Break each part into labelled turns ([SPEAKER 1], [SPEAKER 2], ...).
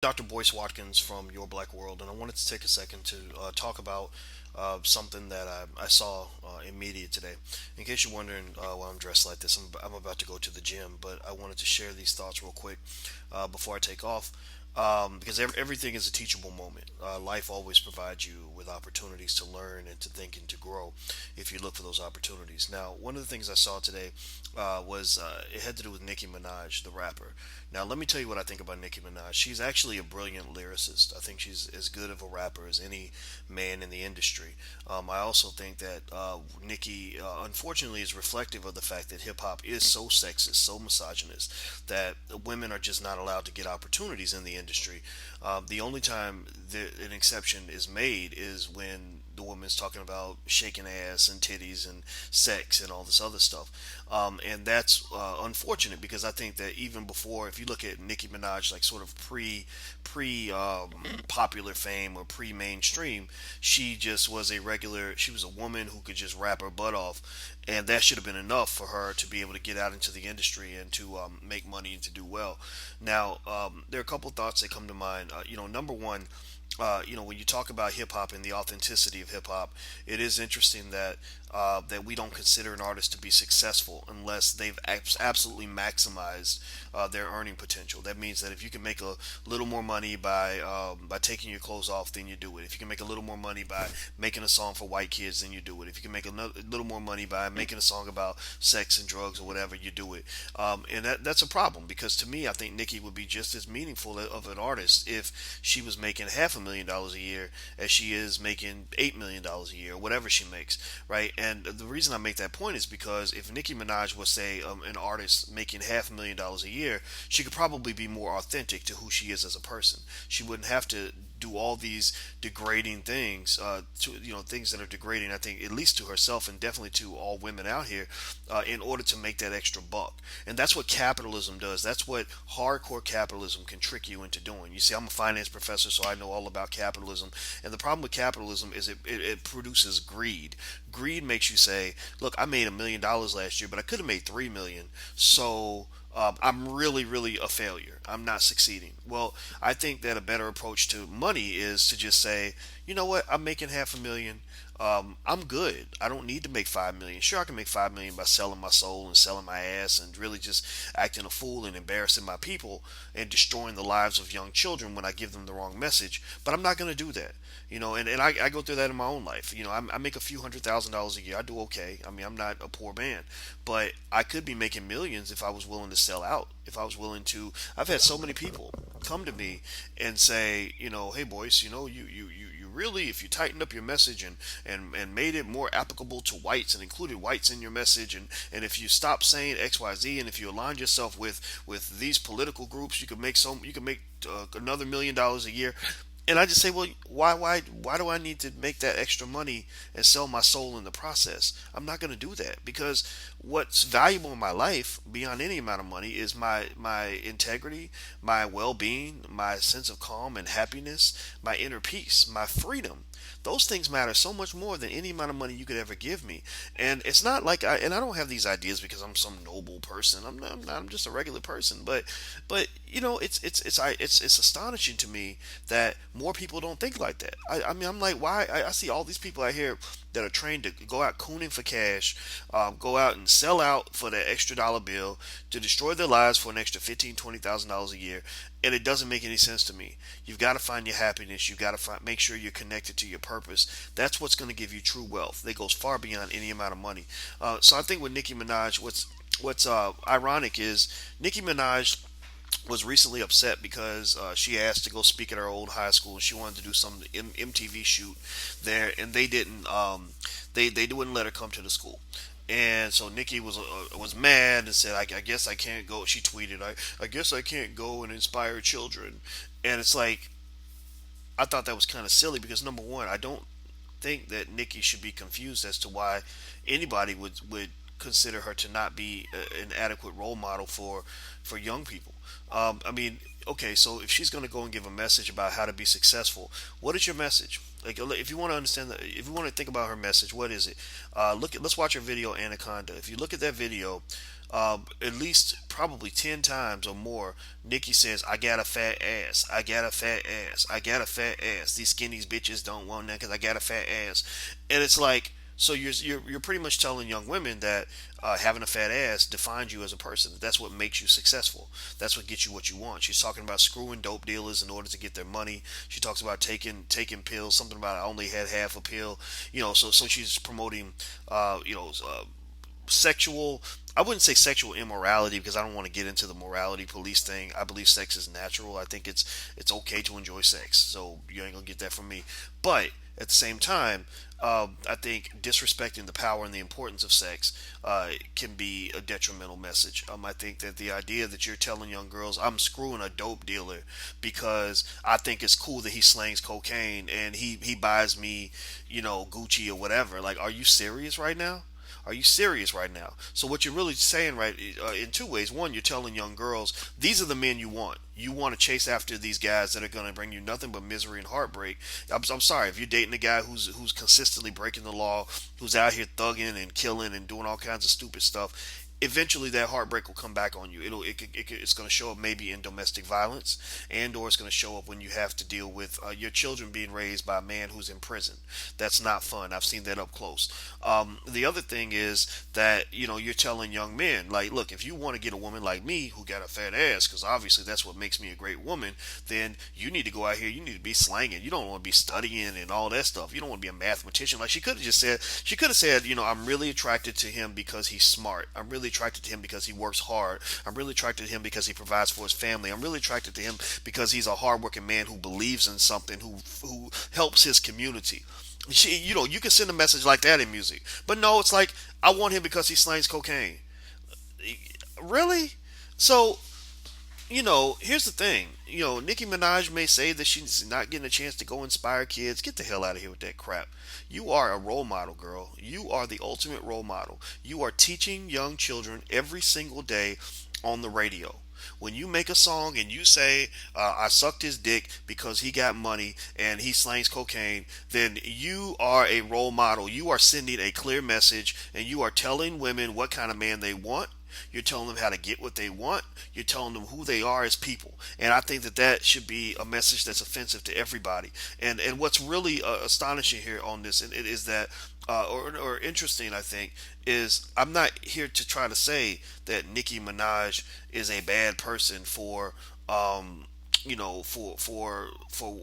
[SPEAKER 1] Dr. Boyce Watkins from Your Black World, and I wanted to take a second to talk about something that I saw in media today. In case you're wondering why I'm dressed like this, I'm about to go to the gym, but I wanted to share these thoughts real quick before I take off. Because everything is a teachable moment. Life always provides you with opportunities to learn and to think and to grow if you look for those opportunities. Now, one of the things I saw today was it had to do with Nicki Minaj, the rapper. Now, let me tell you what I think about Nicki Minaj. She's actually a brilliant lyricist. I think she's as good of a rapper as any man in the industry. I also think that Nicki, unfortunately, is reflective of the fact that hip hop is so sexist, so misogynist, that women are just not allowed to get opportunities in the industry. The only time an exception is made is when the woman's talking about shaking ass and titties and sex and all this other stuff. And that's unfortunate because I think that even before, if you look at Nicki Minaj, like sort of pre popular fame or pre mainstream, she just was a regular. She was a woman who could just rap her butt off, and that should have been enough for her to be able to get out into the industry and to make money and to do well. Now, there are a couple thoughts that come to mind. Number one, when you talk about hip hop and the authenticity of hip hop, it is interesting that we don't consider an artist to be successful unless they've absolutely maximized their earning potential. That means that if you can make a little more money by taking your clothes off, then you do it. If you can make a little more money by making a song for white kids, then you do it. If you can make a little more money by making a song about sex and drugs or whatever, you do it. And that's a problem because to me, I think Nicki would be just as meaningful of an artist if she was making $500,000 a year as she is making $8 million a year, or whatever she makes, right? And the reason I make that point is because if Nicki Minaj was, say, an artist making $500,000 a year, she could probably be more authentic to who she is as a person. She wouldn't have to do all these degrading things, things that are degrading. I think at least to herself and definitely to all women out here, in order to make that extra buck. And that's what capitalism does. That's what hardcore capitalism can trick you into doing. You see, I'm a finance professor, so I know all about capitalism. And the problem with capitalism is it produces greed. Greed makes you say, "Look, I made $1 million last year, but I could have made 3 million. So." I'm really, really a failure. I'm not succeeding. Well, I think that a better approach to money is to just say, you know what, I'm making 500,000. I'm good. I don't need to make 5 million. Sure, I can make 5 million by selling my soul and selling my ass and really just acting a fool and embarrassing my people and destroying the lives of young children when I give them the wrong message. But I'm not going to do that. And I go through that in my own life. I make a few $100,000 a year. I do okay. I mean, I'm not a poor man, but I could be making millions if I was willing to sell out. If I was willing to, I've had so many people come to me and say, hey, boys, you really, if you tightened up your message and made it more applicable to whites and included whites in your message, and if you stop saying XYZ, and if you align yourself with these political groups, you could make another $1 million a year. And I just say, well, why do I need to make that extra money and sell my soul in the process? I'm not going to do that because what's valuable in my life beyond any amount of money is my integrity, my well-being, my sense of calm and happiness, my inner peace, my freedom. Those things matter so much more than any amount of money you could ever give me. And it's not like I don't have these ideas because I'm some noble person. I'm just a regular person. But it's astonishing to me that more people don't think like that. I mean, I'm like, why? I see all these people out here that are trained to go out cooning for cash, go out and sell out for that extra dollar bill to destroy their lives for an extra $15,000, $20,000 a year, and it doesn't make any sense to me. You've got to find your happiness. You've got to make sure you're connected to your purpose. That's what's going to give you true wealth. That goes far beyond any amount of money. So I think with Nicki Minaj, what's ironic is Nicki Minaj was recently upset because she asked to go speak at her old high school and she wanted to do some MTV shoot there, and they didn't they wouldn't let her come to the school. And so Nikki was mad and said, I guess I can't go. She tweeted, I guess I can't go and inspire children. And it's like, I thought that was kind of silly because number one, I don't think that Nikki should be confused as to why anybody would consider her to not be an adequate role model for young people. I mean, okay, so if she's going to go and give a message about how to be successful, what is your message? Like, if you want to understand that, if you want to think about her message, what is it? Let's watch her video Anaconda. If you look at that video, at least probably 10 times or more, Nikki says, "I got a fat ass. I got a fat ass. I got a fat ass. These skinny bitches don't want that because I got a fat ass." And it's like, so you're pretty much telling young women that having a fat ass defines you as a person. That's what makes you successful. That's what gets you what you want. She's talking about screwing dope dealers in order to get their money. She talks about taking pills. Something about I only had half a pill. So she's promoting, sexual. I wouldn't say sexual immorality because I don't want to get into the morality police thing. I believe sex is natural. I think it's okay to enjoy sex. So you ain't gonna get that from me. But at the same time, I think disrespecting the power and the importance of sex can be a detrimental message. I think that the idea that you're telling young girls, I'm screwing a dope dealer because I think it's cool that he slangs cocaine and he buys me, Gucci or whatever. Like, are you serious right now? Are you serious right now? So what you're really saying, right, in two ways. One, you're telling young girls, these are the men you want. You want to chase after these guys that are going to bring you nothing but misery and heartbreak. I'm sorry if you're dating a guy who's consistently breaking the law, who's out here thugging and killing and doing all kinds of stupid stuff. Eventually, that heartbreak will come back on you. It's going to show up maybe in domestic violence, and or it's going to show up when you have to deal with your children being raised by a man who's in prison. That's not fun. I've seen that up close. The other thing is that you're telling young men, like, look, if you want to get a woman like me who got a fat ass, because obviously that's what makes me a great woman, then you need to go out here. You need to be slanging. You don't want to be studying and all that stuff. You don't want to be a mathematician. Like she could have just said, I'm really attracted to him because he's smart. I'm really attracted to him because he works hard. I'm really attracted to him because he provides for his family. I'm really attracted to him because he's a hardworking man who believes in something, who helps his community. You can send a message like that in music, but no, it's like I want him because he slangs cocaine. Really? So here's the thing. Nicki Minaj may say that she's not getting a chance to go inspire kids. Get the hell out of here with that crap. You are a role model, girl. You are the ultimate role model. You are teaching young children every single day on the radio. When you make a song and you say, I sucked his dick because he got money and he slangs cocaine, then you are a role model. You are sending a clear message and you are telling women what kind of man they want. You're telling them how to get what they want. You're telling them who they are as people. And I think that should be a message that's offensive to everybody. And what's really astonishing here on this is that, or interesting, I think, is I'm not here to try to say that Nicki Minaj is a bad person for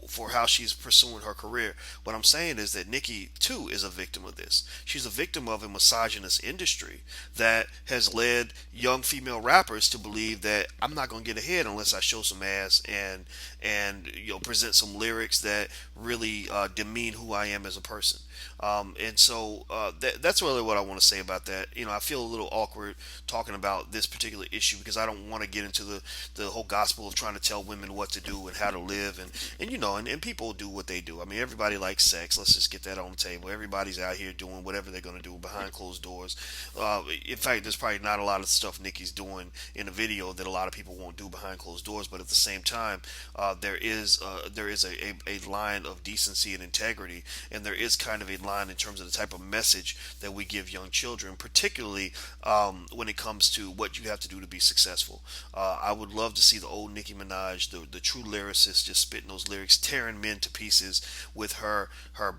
[SPEAKER 1] for how she's pursuing her career. What I'm saying is that Nikki too is a victim of this. She's a victim of a misogynist industry that has led young female rappers to believe that I'm not going to get ahead unless I show some ass and present some lyrics that really demean who I am as a person. That's really what I want to say about that. I feel a little awkward talking about this particular issue because I don't want to get into the whole gospel of trying to tell women what to do and how to live and people do what they do. I mean, everybody likes sex. Let's just get that on the table. Everybody's out here doing whatever they're going to do behind closed doors. In fact, there's probably not a lot of stuff Nikki's doing in the video that a lot of people won't do behind closed doors. But at the same time, there is a line of decency and integrity, and there is kind of a line in terms of the type of message that we give young children, particularly when it comes to what you have to do to be successful. I would love to see the old Nicki Minaj, the true lyricist, just spitting those lyrics, tearing men to pieces with her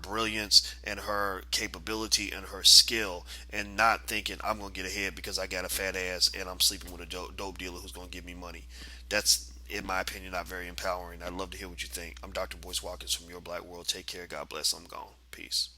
[SPEAKER 1] brilliance and her capability and her skill, and not thinking I'm gonna get ahead because I got a fat ass and I'm sleeping with a dope dealer who's gonna give me money. That's, in my opinion, not very empowering. I'd love to hear what you think. I'm Dr. Boyce Watkins from Your Black World. Take care. God bless. I'm gone. Peace.